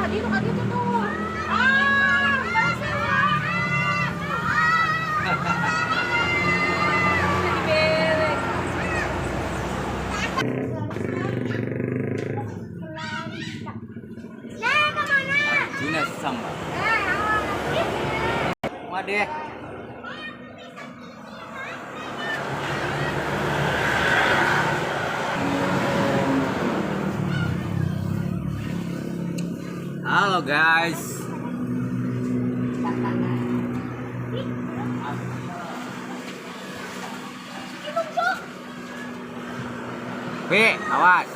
dito ka dito to. Ah, basa. Arjuna Samba. Made. Halo guys. Pi, awas.